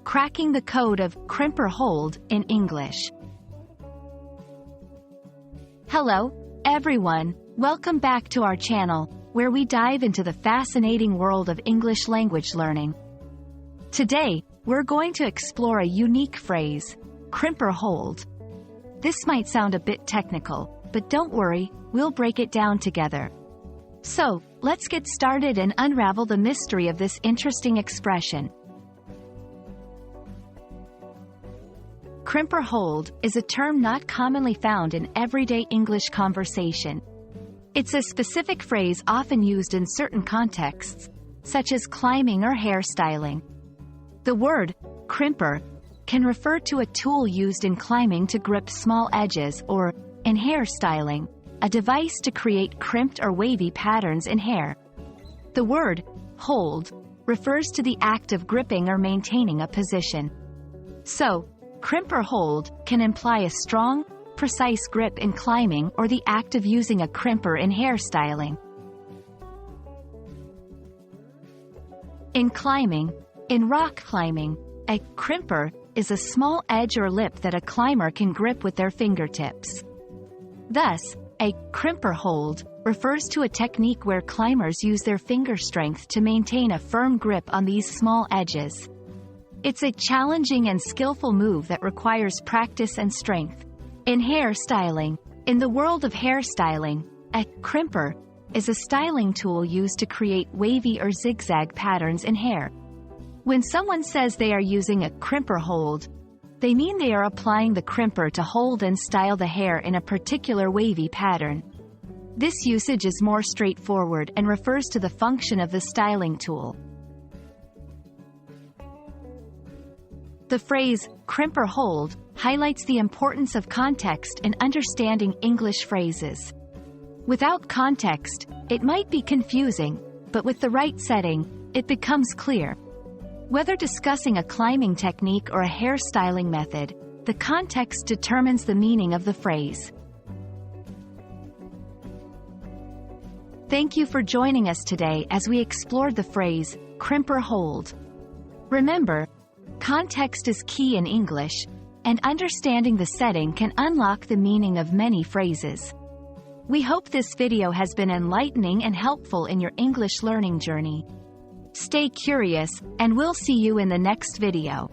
cracking the code of Crimper Hold in English. Hello, everyone. Welcome back to our channel, where we dive into the fascinating world of English language learning. Today, we're going to explore a unique phrase, Crimper Hold. This might sound a bit technical, but don't worry, we'll break it down together. So, let's get started and unravel the mystery of this interesting expression. Crimper hold is a term not commonly found in everyday English conversation. It's a specific phrase often used in certain contexts, such as climbing or hairstyling. The word crimper can refer to a tool used in climbing to grip small edges, or, in hairstyling, a device to create crimped or wavy patterns in hair. The word hold refers to the act of gripping or maintaining a position. So, crimper hold can imply a strong, precise grip in climbing or the act of using a crimper in hairstyling. In climbing, in rock climbing, a crimper is a small edge or lip that a climber can grip with their fingertips. Thus, a crimper hold refers to a technique where climbers use their finger strength to maintain a firm grip on these small edges. It's a challenging and skillful move that requires practice and strength. In hairstyling, in the world of hairstyling, a crimper is a styling tool used to create wavy or zigzag patterns in hair. When someone says they are using a crimper hold, they mean they are applying the crimper to hold and style the hair in a particular wavy pattern. This usage is more straightforward and refers to the function of the styling tool. The phrase, crimper hold, highlights the importance of context in understanding English phrases. Without context, it might be confusing, but with the right setting, it becomes clear. Whether discussing a climbing technique or a hairstyling method, the context determines the meaning of the phrase. Thank you for joining us today as we explored the phrase, crimper hold. Remember, context is key in English, and understanding the setting can unlock the meaning of many phrases. We hope this video has been enlightening and helpful in your English learning journey. Stay curious, and we'll see you in the next video.